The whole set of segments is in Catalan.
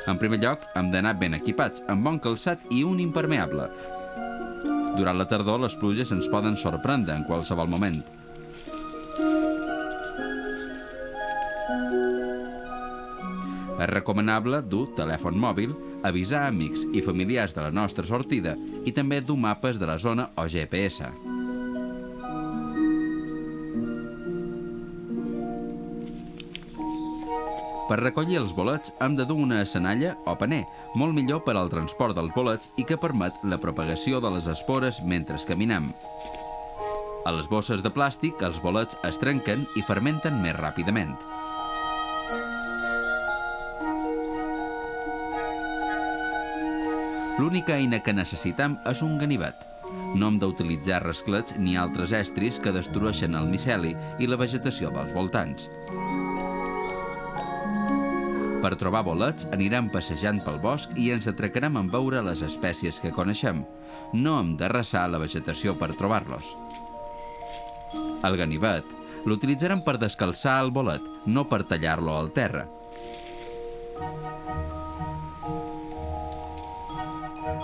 En primer lloc, hem d'anar ben equipats, amb bon calçat i un impermeable. Durant la tardor, les pluges ens poden sorprendre en qualsevol moment. És recomanable dur telèfon mòbil, avisar amics i familiars de la nostra sortida i també dur mapes de la zona o GPS. Per recollir els bolets hem de dur una senalla o paner, molt millor per al transport dels bolets i que permet la propagació de les espores mentre caminem. A les bosses de plàstic els bolets es trenquen i fermenten més ràpidament. L'única eina que necessitem és un ganivet. No hem d'utilitzar rasclets ni altres estris que destrueixen el miceli i la vegetació dels voltants. Per trobar bolets anirem passejant pel bosc i ens atracarem en veure les espècies que coneixem. No hem d'arrasar la vegetació per trobar-los. El ganivet l'utilitzarem per descalçar el bolet, no per tallar-lo al terra.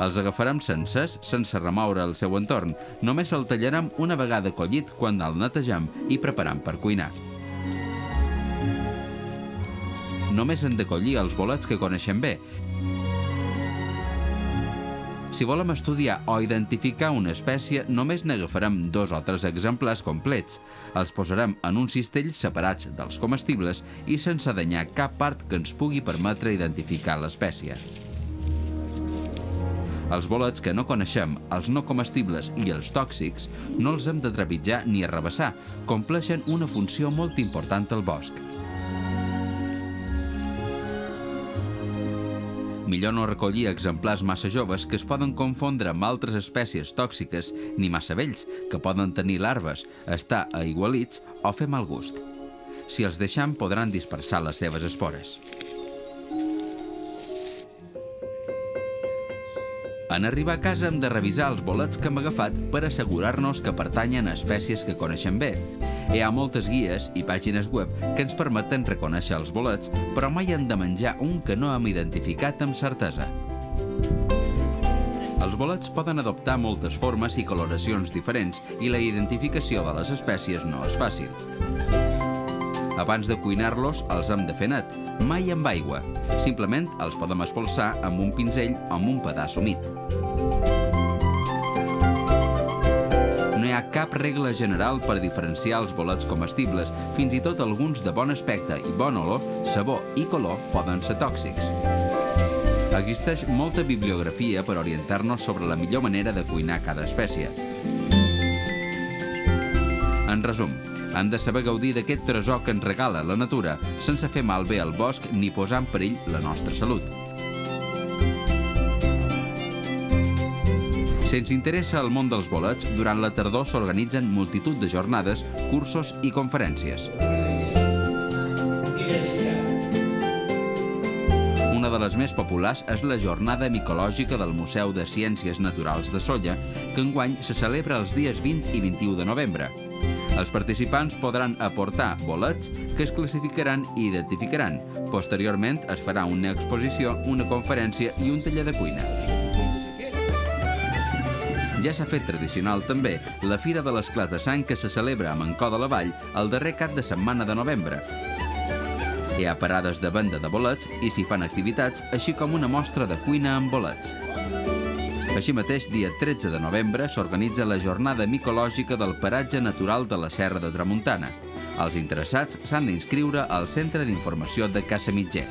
Els agafarem sencers, sense remoure el seu entorn. Només el tallarem una vegada collit quan el netejam i preparam per cuinar. Només hem de collir els bolets que coneixem bé. Si volem estudiar o identificar una espècie, només n'agafarem 2 o 3 exemplars complets. Els posarem en un cistell separats dels comestibles i sense danyar cap part que ens pugui permetre identificar l'espècie. Els bolets que no coneixem, els no comestibles i els tòxics, no els hem de trepitjar ni arrabassar, compleixen una funció molt important al bosc. Millor no recollir exemplars massa joves que es poden confondre amb altres espècies tòxiques, ni massa vells, que poden tenir larves, estar aigualits o fer mal gust. Si els deixem, podran dispersar les seves espores. En arribar a casa hem de revisar els bolets que hem agafat per assegurar-nos que pertanyen a espècies que coneixem bé. Hi ha moltes guies i pàgines web que ens permeten reconèixer els bolets, però mai hem de menjar un que no hem identificat amb certesa. Els bolets poden adoptar moltes formes i coloracions diferents i la identificació de les espècies no és fàcil. Abans de cuinar-los els hem de fer net, mai amb aigua. Simplement els podem espolsar amb un pinzell o amb un pedaç humit. No hi ha cap regla general per diferenciar els bolets comestibles, fins i tot alguns de bon aspecte i bon olor, sabor i color poden ser tòxics. Existeix molta bibliografia per orientar-nos sobre la millor manera de cuinar cada espècie. En resum, hem de saber gaudir d'aquest tresor que ens regala la natura, sense fer malbé el bosc ni posar en perill la nostra salut. Si ens interessa el món dels bolets, durant la tardor s'organitzen multitud de jornades, cursos i conferències. Una de les més populars és la Jornada Micològica del Museu de Ciències Naturals de Sóller, que enguany se celebra els dies 20 i 21 de novembre. Els participants podran aportar bolets que es classificaran i identificaran. Posteriorment es farà una exposició, una conferència i un taller de cuina. Ja s'ha fet tradicional també la Fira de l'Esclat de Sang que se celebra a Mancor de la Vall el darrer cap de setmana de novembre. Hi ha parades de venda de bolets i s'hi fan activitats, així com una mostra de cuina amb bolets. Així mateix, dia 13 de novembre, s'organitza la Jornada Micològica del Paratge Natural de la Serra de Tramuntana. Els interessats s'han d'inscriure al Centre d'Informació de Casamitger.